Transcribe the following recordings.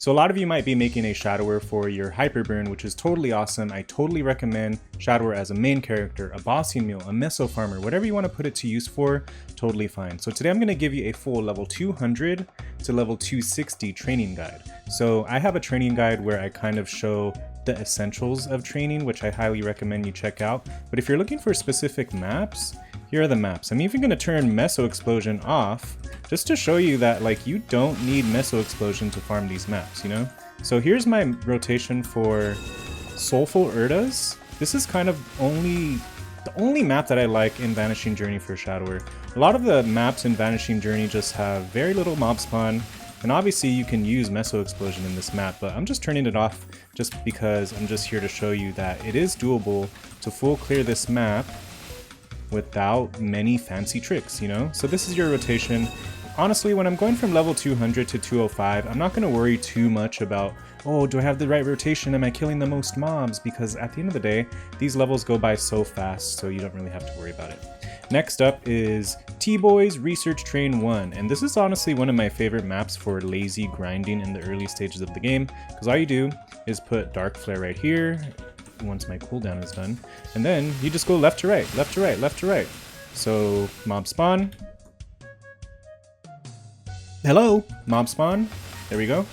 So a lot of you might be making a Shadower for your Hyperburn, which is totally awesome. I totally recommend Shadower as a main character, a bossing mule, a meso farmer, whatever you want to put it to use for, totally fine. So today I'm going to give you a full level 200 to level 260 training guide. So I have a training guide where I kind of show the essentials of training, which I highly recommend you check out. But if you're looking for specific maps, here are the maps. I'm even going to turn Meso Explosion off just to show you that like you don't need Meso Explosion to farm these maps, you know? So here's my rotation for Soulful Erdas. This is kind of the only map that I like in Vanishing Journey for Shadower. A lot of the maps in Vanishing Journey just have very little mob spawn, and obviously you can use Meso Explosion in this map, but I'm just turning it off just because I'm just here to show you that it is doable to full clear this map without many fancy tricks, you know? So this is your rotation. Honestly, when I'm going from level 200 to 205, I'm not going to worry too much about, oh, do I have the right rotation? Am I killing the most mobs? Because at the end of the day, these levels go by so fast, so you don't really have to worry about it. Next up is T-Boy's Research Train 1, and this is honestly one of my favorite maps for lazy grinding in the early stages of the game, because all you do is put Dark Flare right here, once my cooldown is done, and then you just go left to right, left to right, left to right. So mob spawn. Hello, mob spawn. There we go.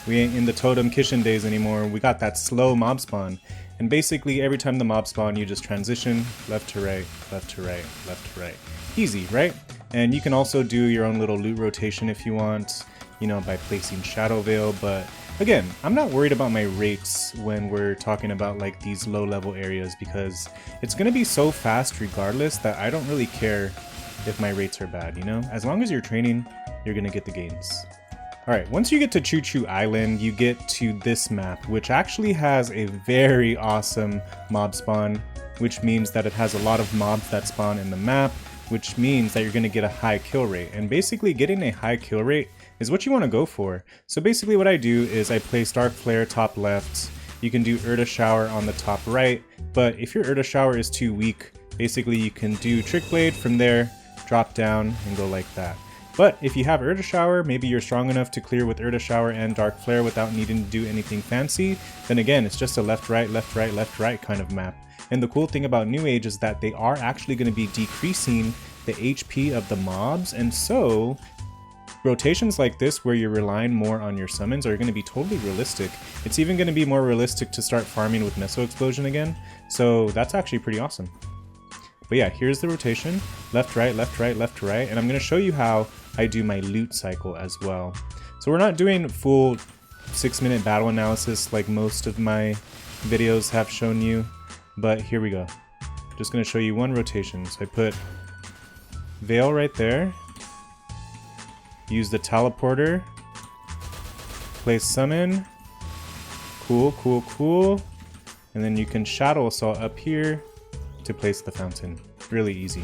We ain't in the Totem Kishin days anymore. We got that slow mob spawn. And basically every time the mob spawn, you just transition left to right, left to right, left to right. Easy, right? And you can also do your own little loot rotation if you want, you know, by placing Shadow Veil, but again, I'm not worried about my rates when we're talking about like these low level areas because it's going to be so fast regardless that I don't really care if my rates are bad, you know? As long as you're training, you're going to get the gains. Alright, once you get to Choo Island, you get to this map, which actually has a very awesome mob spawn, which means that it has a lot of mobs that spawn in the map, which means that you're going to get a high kill rate. And basically getting a high kill rate is what you want to go for. So basically what I do is I place Dark Flare top left, you can do Urda Shower on the top right, but if your Urda Shower is too weak, basically you can do Trick Blade from there, drop down, and go like that. But if you have Urda Shower, maybe you're strong enough to clear with Urda Shower and Dark Flare without needing to do anything fancy, then again, it's just a left, right, left, right, left, right kind of map. And the cool thing about New Age is that they are actually going to be decreasing the HP of the mobs, and so rotations like this where you're relying more on your summons are going to be totally realistic. It's even going to be more realistic to start farming with Meso Explosion again, so that's actually pretty awesome. But yeah, here's the rotation, left, right, left, right, left, right, and I'm going to show you how I do my loot cycle as well. So we're not doing full 6-minute battle analysis like most of my videos have shown you, but here we go. Just going to show you one rotation. So I put Veil right there, use the teleporter, place summon, cool, cool, cool, and then you can Shadow Assault up here to place the fountain. Really easy.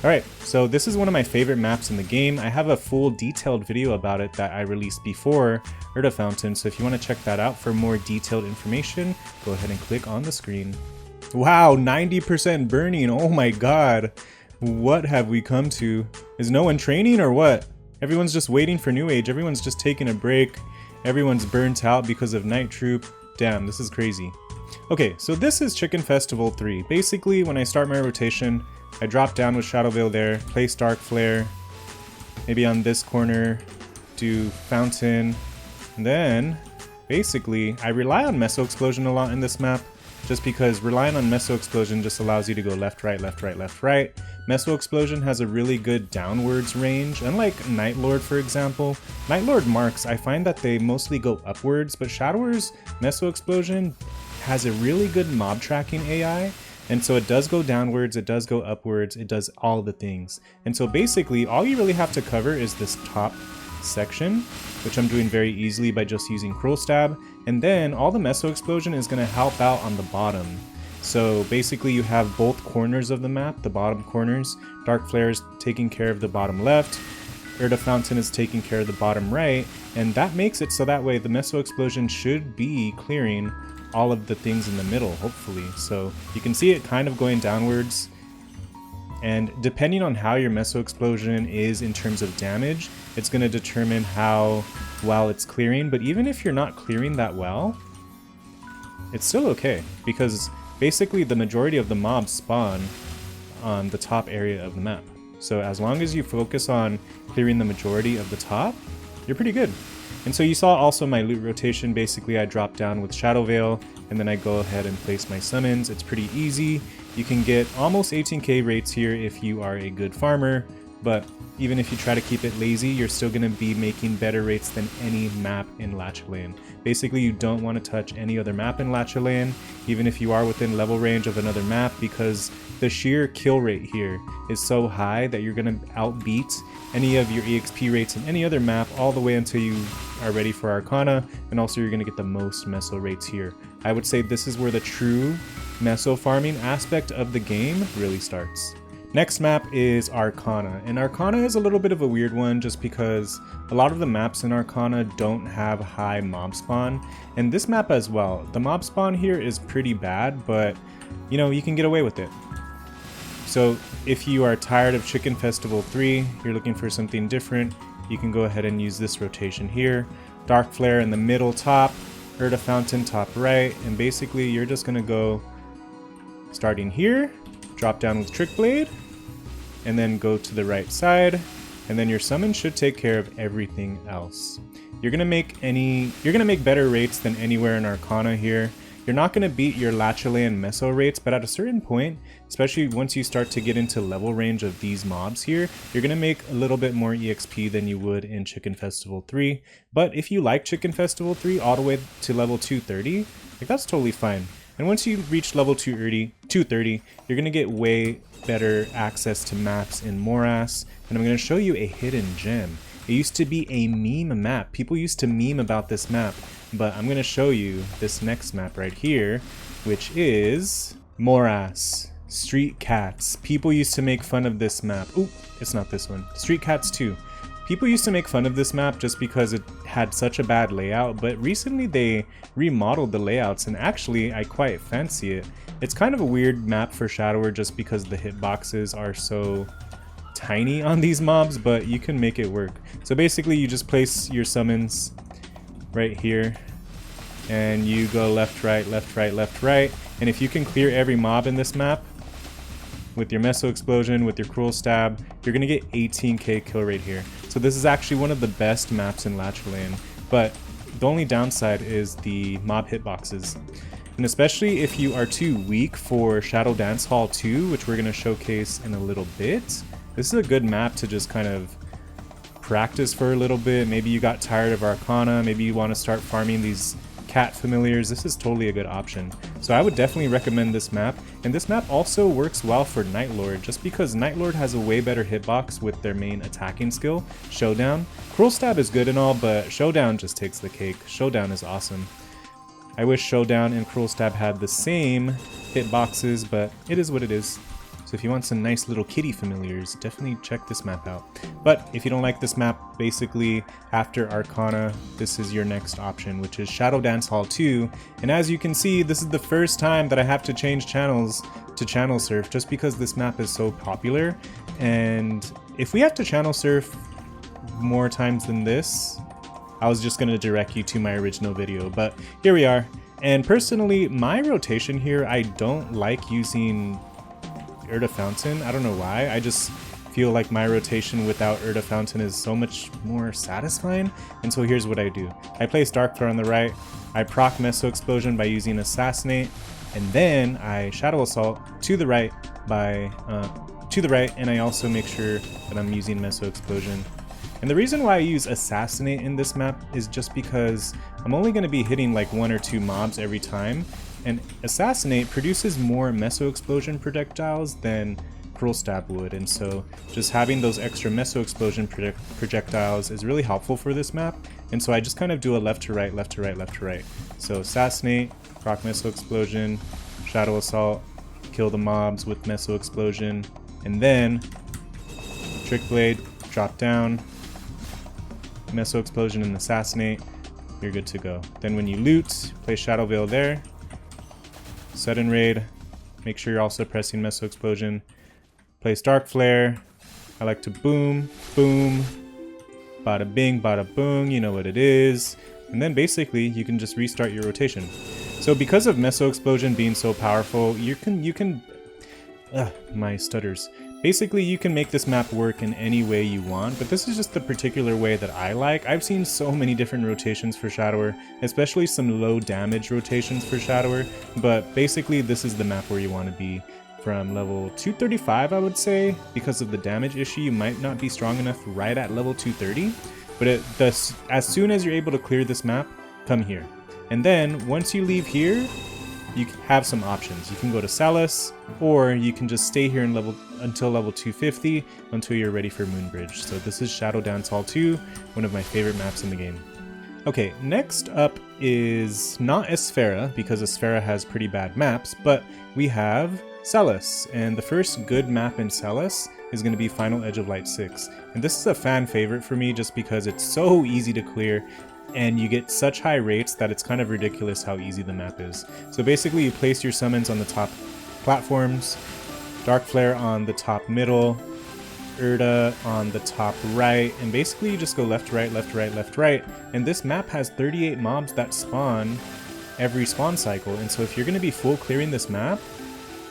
Alright, so this is one of my favorite maps in the game. I have a full detailed video about it that I released before Urda Fountain, so if you want to check that out for more detailed information, go ahead and click on the screen. Wow, 90% burning, oh my god. What have we come to? Is no one training or what? Everyone's just waiting for New Age, everyone's just taking a break, everyone's burnt out because of Night Troop. Damn, this is crazy. Okay, so this is Chicken Festival 3. Basically, when I start my rotation, I drop down with Shadow Veil there, place Dark Flare, maybe on this corner, do Fountain, and then, basically, I rely on Meso Explosion a lot in this map, just because relying on Meso Explosion just allows you to go left, right, left, right, left, right. Meso Explosion has a really good downwards range, unlike Night Lord for example. Night Lord marks, I find that they mostly go upwards, but Shadower's Meso Explosion has a really good mob tracking AI, and so it does go downwards, it does go upwards, it does all the things. And so basically all you really have to cover is this top section, which I'm doing very easily by just using Cruel Stab, and then all the Meso Explosion is going to help out on the bottom. So basically you have both corners of the map, the bottom corners. Dark Flare is taking care of the bottom left, Urda Fountain is taking care of the bottom right, and that makes it so that way the Meso Explosion should be clearing all of the things in the middle, hopefully. So you can see it kind of going downwards. And depending on how your Meso Explosion is in terms of damage, it's going to determine how well it's clearing. But even if you're not clearing that well, it's still okay, because basically the majority of the mobs spawn on the top area of the map. So as long as you focus on clearing the majority of the top, you're pretty good. And so you saw also my loot rotation. Basically I drop down with Shadow Veil, and then I go ahead and place my summons. It's pretty easy. You can get almost 18k rates here if you are a good farmer, but even if you try to keep it lazy, you're still going to be making better rates than any map in Labyrinth. Basically, you don't want to touch any other map in Labyrinth, even if you are within level range of another map, because the sheer kill rate here is so high that you're going to outbeat any of your EXP rates in any other map all the way until you are ready for Arana, and also you're going to get the most meso rates here. I would say this is where the true meso farming aspect of the game really starts. Next map is Arana, and Arana is a little bit of a weird one just because a lot of the maps in Arana don't have high mob spawn, and this map as well. The mob spawn here is pretty bad, but you know, you can get away with it. So if you are tired of Chicken Festival 3, you're looking for something different, you can go ahead and use this rotation here. Dark Flare in the middle top, Erda Fountain top right, and basically you're just gonna go starting here, drop down with Trick Blade, and then go to the right side, and then your summon should take care of everything else. You're gonna make better rates than anywhere in Arana here. You're not gonna beat your Labyrinth meso rates, but at a certain point, especially once you start to get into level range of these mobs here, you're gonna make a little bit more EXP than you would in Chicken Festival 3. But if you like Chicken Festival 3 all the way to level 230, like that's totally fine. And once you reach level 230, you're going to get way better access to maps in Moras. And I'm going to show you a hidden gem. It used to be a meme map. People used to meme about this map. But I'm going to show you this next map right here, which is Moras. Street Cats. People used to make fun of this map. Oop, it's not this one. Street Cats 2. People used to make fun of this map just because it had such a bad layout, but recently they remodeled the layouts, and actually I quite fancy it. It's kind of a weird map for Shadower just because the hitboxes are so tiny on these mobs, but you can make it work. So basically you just place your summons right here, and you go left, right, left, right, left, right, and if you can clear every mob in this map with your Meso Explosion, with your Cruel Stab, you're going to get 18k kill rate here. So this is actually one of the best maps in Labyrinth, but the only downside is the mob hitboxes. And especially if you are too weak for Shadow Dancehall 2, which we're going to showcase in a little bit, this is a good map to just kind of practice for a little bit. Maybe you got tired of Arana, maybe you want to start farming these cat familiars. This is totally a good option. So I would definitely recommend this map, and this map also works well for Night Lord just because Night Lord has a way better hitbox with their main attacking skill, Showdown. Cruel Stab is good and all, but Showdown just takes the cake. Showdown is awesome. I wish Showdown and Cruel Stab had the same hitboxes, but it is what it is. So if you want some nice little kitty familiars, definitely check this map out. But if you don't like this map, basically after Arana, this is your next option, which is Shadow Dancehall 2. And as you can see, this is the first time that I have to change channels to channel surf just because this map is so popular. And if we have to channel surf more times than this, I was just going to direct you to my original video, but here we are. And personally, my rotation here, I don't like using Erda Fountain. I don't know why. I just feel like my rotation without Erda Fountain is so much more satisfying. And so here's what I do. I place Dark Flare on the right. I proc Meso Explosion by using Assassinate, and then I Shadow Assault to the right and I also make sure that I'm using Meso Explosion. And the reason why I use Assassinate in this map is just because I'm only going to be hitting like 1 or 2 mobs every time, and Assassinate produces more Meso Explosion projectiles than Cruel Stab would, and so just having those extra Meso Explosion projectiles is really helpful for this map. And so I just kind of do a left to right, left to right, left to right. So Assassinate, proc Meso Explosion, Shadow Assault, kill the mobs with Meso Explosion, and then Trick Blade, drop down, Meso Explosion and Assassinate, you're good to go. Then when you loot, place Shadow Veil there, Sudden Raid, make sure you're also pressing Meso Explosion, Place Dark Flare. I like to boom, boom, bada bing, bada boom, you know what it is. And then basically you can just restart your rotation. So because of Meso Explosion being so powerful, you can my stutters. Basically you can make this map work in any way you want, but this is just the particular way that I like. I've seen so many different rotations for Shadower, especially some low damage rotations for Shadower, but basically this is the map where you want to be. From level 235, I would say, because of the damage issue, you might not be strong enough right at level 230, but as soon as you're able to clear this map, come here. And then once you leave here, you have some options. You can go to Salis, or you can just stay here until level 250 until you're ready for Moonbridge. So this is Shadow Dancehall 2, one of my favorite maps in the game. Okay, next up is not Esfera, because Esfera has pretty bad maps, but we have Celus, and the first good map in Celus is going to be Final Edge of Light 6. And this is a fan favorite for me just because it's so easy to clear, and you get such high rates that it's kind of ridiculous how easy the map is. So basically you place your summons on the top platforms, Dark Flare on the top middle, Urda on the top right, and basically you just go left, right, left, right, left, right. And this map has 38 mobs that spawn every spawn cycle, and so if you're going to be full clearing this map,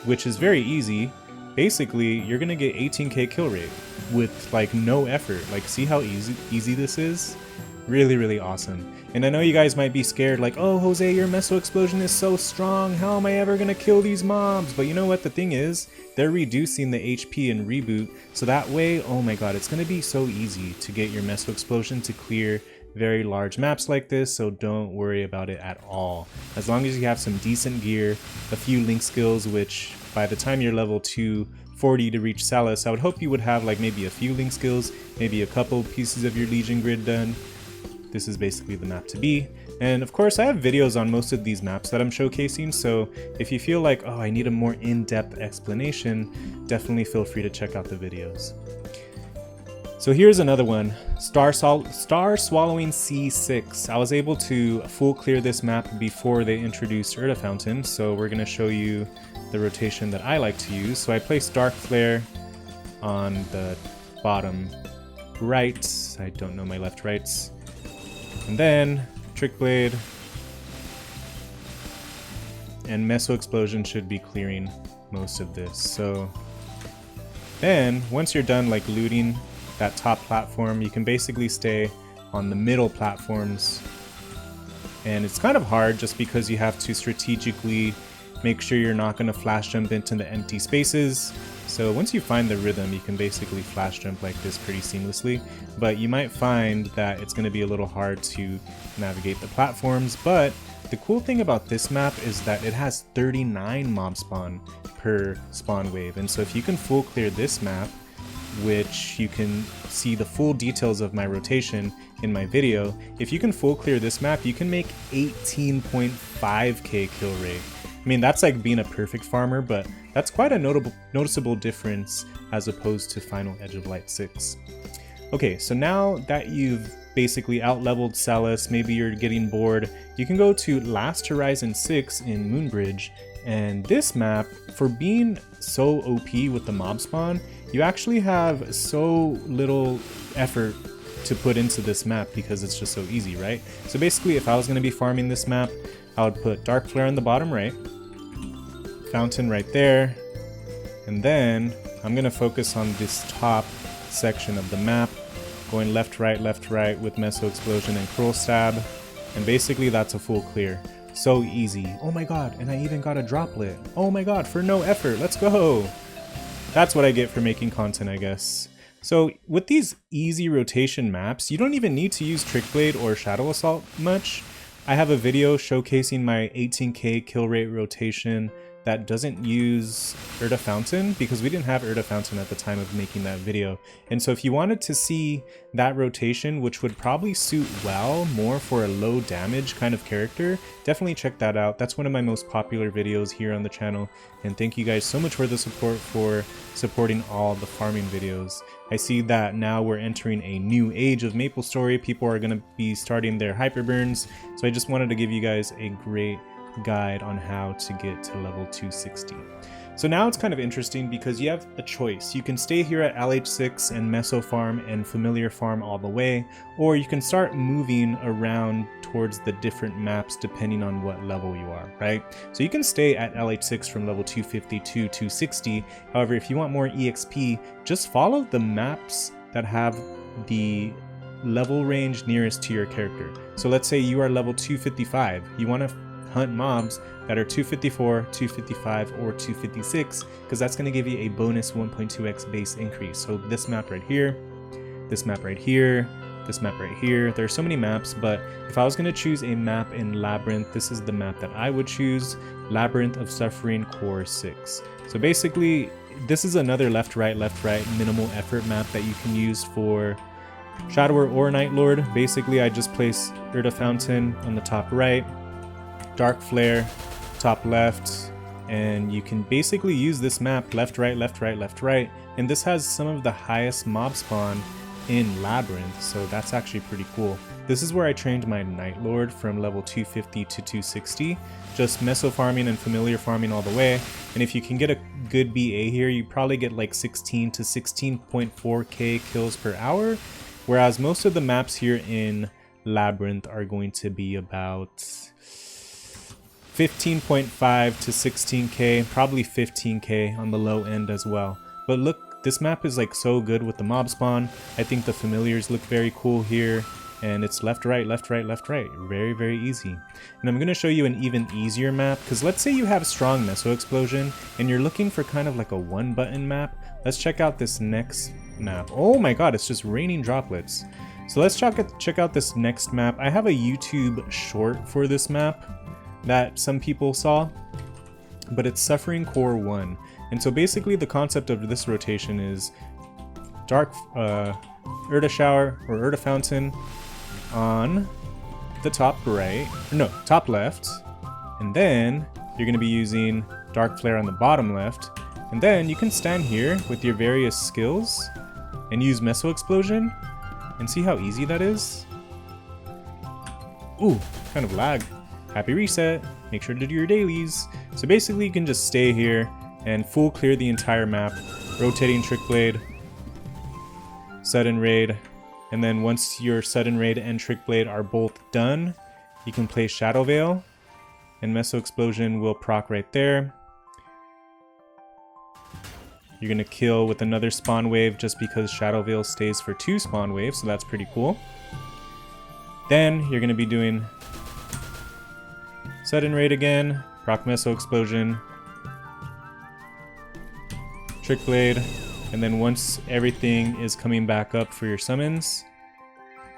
which is very easy, basically you're gonna get 18k kill rate with like no effort. Like, see how easy this is? Really awesome. And I know you guys might be scared, like, oh Jose, your Meso Explosion is so strong, how am I ever gonna kill these mobs? But you know what, the thing is, they're reducing the HP in Reboot, so that way, oh my god, it's gonna be so easy to get your Meso Explosion to clear very large maps like this, so don't worry about it at all. As long as you have some decent gear, a few link skills, which by the time you're level 240 to reach Salis, I would hope you would have like maybe a few link skills, maybe a couple pieces of your Legion grid done. This is basically the map to be. And of course I have videos on most of these maps that I'm showcasing, so if you feel like, oh, I need a more in-depth explanation, definitely feel free to check out the videos. So here's another one, Star Swallowing C6. I was able to full clear this map before they introduced Urda Fountain, so we're going to show you the rotation that I like to use. So I place Dark Flare on the bottom right, I don't know my left rights, and then Trick Blade and Meso Explosion should be clearing most of this. So then once you're done like looting that top platform, you can basically stay on the middle platforms, and it's kind of hard just because you have to strategically make sure you're not going to flash jump into the empty spaces. So once you find the rhythm, you can basically flash jump like this pretty seamlessly, but you might find that it's going to be a little hard to navigate the platforms. But the cool thing about this map is that it has 39 mob spawn per spawn wave, and so if you can full clear this map, which you can see the full details of my rotation in my video, if you can full clear this map, you can make 18.5k kill rate. I mean, that's like being a perfect farmer, but that's quite a noticeable difference as opposed to Final Edge of Light 6. Okay, so now that you've basically out-leveled Salis, maybe you're getting bored, you can go to Last Horizon 6 in Moonbridge, and this map, for being so OP with the mob spawn, you actually have so little effort to put into this map because it's just so easy, right? So basically, if I was going to be farming this map, I would put Dark Flare on the bottom right, Fountain right there, and then I'm going to focus on this top section of the map, going left, right with Meso Explosion and Cruel Stab, and basically that's a full clear. So easy. Oh my god, and I even got a droplet. Oh my god, for no effort. Let's go. That's what I get for making content, I guess. So with these easy rotation maps, you don't even need to use Trick Blade or Shadow Assault much. I have a video showcasing my 18k kill rate rotation that doesn't use Urda Fountain because we didn't have Urda Fountain at the time of making that video. And so if you wanted to see that rotation, which would probably suit well more for a low damage kind of character, definitely check that out. That's one of my most popular videos here on the channel. And thank you guys so much for the support, for supporting all the farming videos. I see that now we're entering a new age of MapleStory. People are going to be starting their hyperburns. So I just wanted to give you guys a great guide on how to get to level 260. So now it's kind of interesting because you have a choice. You can stay here at LH6 and Meso Farm and Familiar Farm all the way, or you can start moving around towards the different maps depending on what level you are, right? So you can stay at LH6 from level 250 to 260. However, if you want more EXP, just follow the maps that have the level range nearest to your character. So let's say you are level 255. You want to hunt mobs that are 254, 255, or 256, because that's going to give you a bonus 1.2x base increase. So this map right here, this map right here, this map right here. There are so many maps, but if I was going to choose a map in Labyrinth, this is the map that I would choose, Labyrinth of Suffering Core 6. So basically, this is another left-right minimal effort map that you can use for Shadower or Night Lord. Basically, I just place Urda Fountain on the top right, Dark Flare top left, and you can basically use this map left, right, and this has some of the highest mob spawn in Labyrinth, so that's actually pretty cool. This is where I trained my Night Lord from level 250 to 260, just meso farming and familiar farming all the way, and if you can get a good BA here, you probably get like 16 to 16.4k kills per hour, whereas most of the maps here in Labyrinth are going to be about 15.5 to 16k, probably 15k on the low end as well. But look, this map is like so good with the mob spawn. I think the familiars look very cool here, and it's left, right, very, very easy. And I'm going to show you an even easier map, because let's say you have strong meso explosion and you're looking for kind of like a one button map. Let's check out this next map. Oh my god, it's just raining droplets. So let's check out this next map. I have a YouTube short for this map that some people saw, but it's Suffering Core 1. And so basically the concept of this rotation is Dark Urda Shower or Urda Fountain on the top right, no, top left, and then you're going to be using Dark Flare on the bottom left, and then you can stand here with your various skills and use Meso Explosion, and see how easy that is? Ooh, kind of lag. Happy reset, make sure to do your dailies. So basically you can just stay here and full clear the entire map, rotating Trick Blade, Sudden Raid, and then once your Sudden Raid and Trick Blade are both done, you can play Shadow Veil, and Meso Explosion will proc right there. You're gonna kill with another spawn wave just because Shadow Veil stays for 2 spawn waves, so that's pretty cool. Then you're gonna be doing Sudden Raid again, proc Meso Explosion, Trick Blade, and then once everything is coming back up for your summons,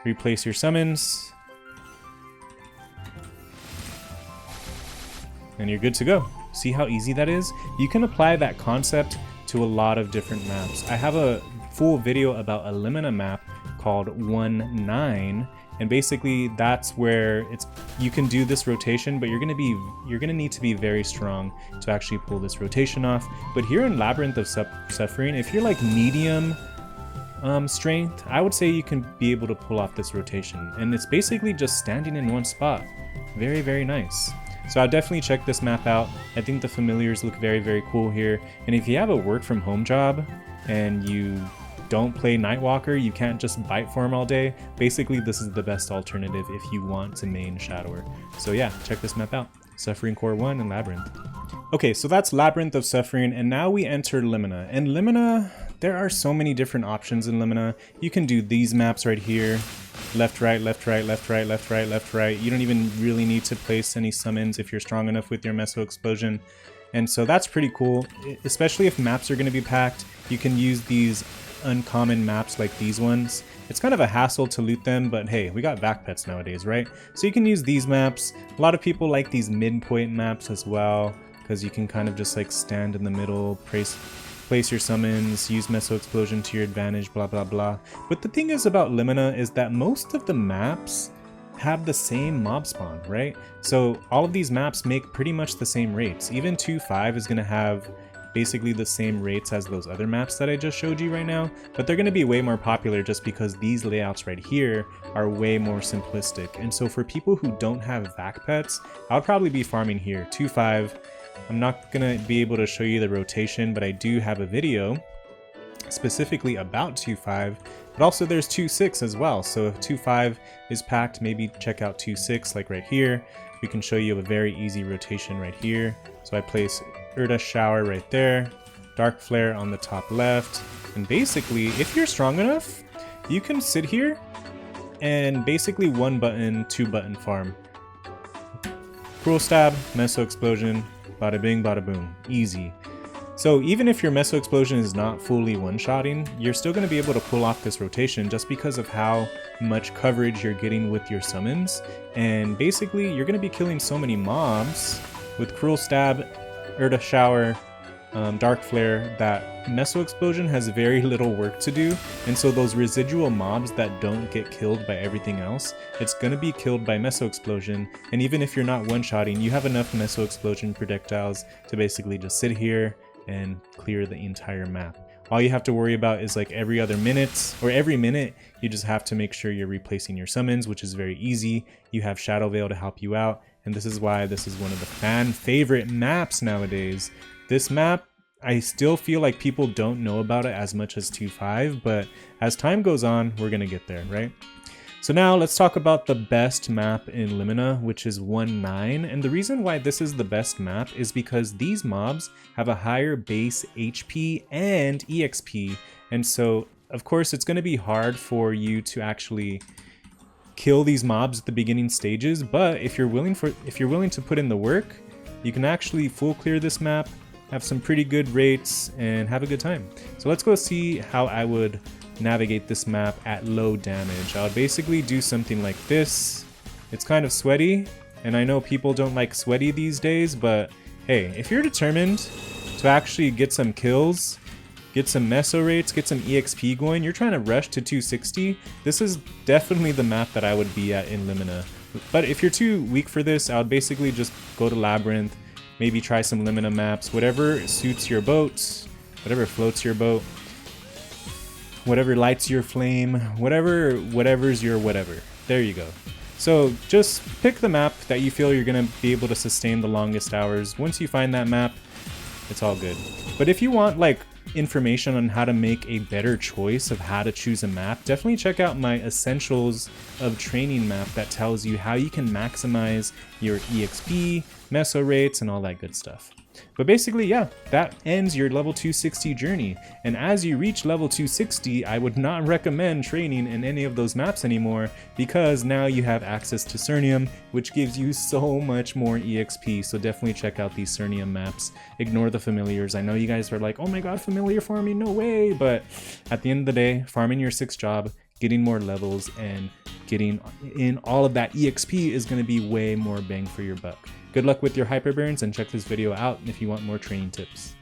replace your summons, and you're good to go. See how easy that is? You can apply that concept to a lot of different maps. I have a full video about a Lina map called 1-9, and basically that's where you can do this rotation, but you're gonna need to be very strong to actually pull this rotation off. But here in Labyrinth of Suffering, if you're like medium strength, I would say you can be able to pull off this rotation, and it's basically just standing in one spot. Very, very nice. So I'll definitely check this map out. I think the familiars look very, very cool here, and if you have a work from home job and you don't play Nightwalker, you can't just bite farm all day, basically this is the best alternative if you want to main Shadower. So yeah, check this map out. Suffering Core 1 and Labyrinth. Okay, so that's Labyrinth of Suffering, and now we enter Lina. And Lina, there are so many different options in Lina. You can do these maps right here. Left, right. You don't even really need to place any summons if you're strong enough with your Meso Explosion. And so that's pretty cool, especially if maps are going to be packed. You can use these uncommon maps like these ones. It's kind of a hassle to loot them, but hey, we got vac pets nowadays, right? So you can use these maps. A lot of people like these midpoint maps as well, because you can kind of just like stand in the middle, place your summons, use Meso Explosion to your advantage, blah blah blah. But the thing is about Lina is that most of the maps have the same mob spawn, right? So all of these maps make pretty much the same rates. Even 2.5 is going to have basically the same rates as those other maps that I just showed you right now, but they're going to be way more popular just because these layouts right here are way more simplistic. And so for people who don't have vac pets, I'll probably be farming here 2-5. I'm not going to be able to show you the rotation, but I do have a video specifically about 2-5, but also there's 2-6 as well. So if 2-5 is packed, maybe check out 2-6, like right here. We can show you a very easy rotation right here. So I place Urda Shower right there, Dark Flare on the top left, and basically if you're strong enough, you can sit here and basically 1-button, 2-button farm. Cruel Stab, Meso Explosion, bada bing, bada boom, easy. So even if your Meso Explosion is not fully one-shotting, you're still going to be able to pull off this rotation just because of how much coverage you're getting with your summons. And basically, you're going to be killing so many mobs with Cruel Stab, Urda Shower, Dark Flare, that Meso Explosion has very little work to do. And so those residual mobs that don't get killed by everything else, it's going to be killed by Meso Explosion. And even if you're not one-shotting, you have enough Meso Explosion projectiles to basically just sit here and clear the entire map. All you have to worry about is like every other minute, or every minute, you just have to make sure you're replacing your summons, which is very easy. You have Shadow Veil to help you out, and this is why this is one of the fan favorite maps nowadays. This map, I still feel like people don't know about it as much as 2-5, but as time goes on, we're gonna get there, right? So now let's talk about the best map in Limina, which is 1-9, and the reason why this is the best map is because these mobs have a higher base HP and EXP, and so of course it's going to be hard for you to actually kill these mobs at the beginning stages, but if you're willing to put in the work, you can actually full clear this map, have some pretty good rates, and have a good time. So let's go see how I would navigate this map at low damage. I would basically do something like this. It's kind of sweaty, and I know people don't like sweaty these days, but hey, if you're determined to actually get some kills, get some meso rates, get some EXP going, you're trying to rush to 260, this is definitely the map that I would be at in Limina. But if you're too weak for this, I would basically just go to Labyrinth, maybe try some Limina maps, whatever suits your boat, whatever floats your boat, whatever lights your flame, whatever's your whatever. There you go. So just pick the map that you feel you're going to be able to sustain the longest hours. Once you find that map, it's all good. But if you want like information on how to make a better choice of how to choose a map, definitely check out my Essentials of Training map that tells you how you can maximize your EXP, meso rates, and all that good stuff. But basically, yeah, that ends your level 260 journey. And as you reach level 260, I would not recommend training in any of those maps anymore, because now you have access to Cernium, which gives you so much more EXP. So definitely check out these Cernium maps. Ignore the familiars. I know you guys are like, oh my god, familiar farming, no way. But at the end of the day, farming your 6th job, getting more levels, and getting in all of that EXP is going to be way more bang for your buck. Good luck with your hyperburns, and check this video out if you want more training tips.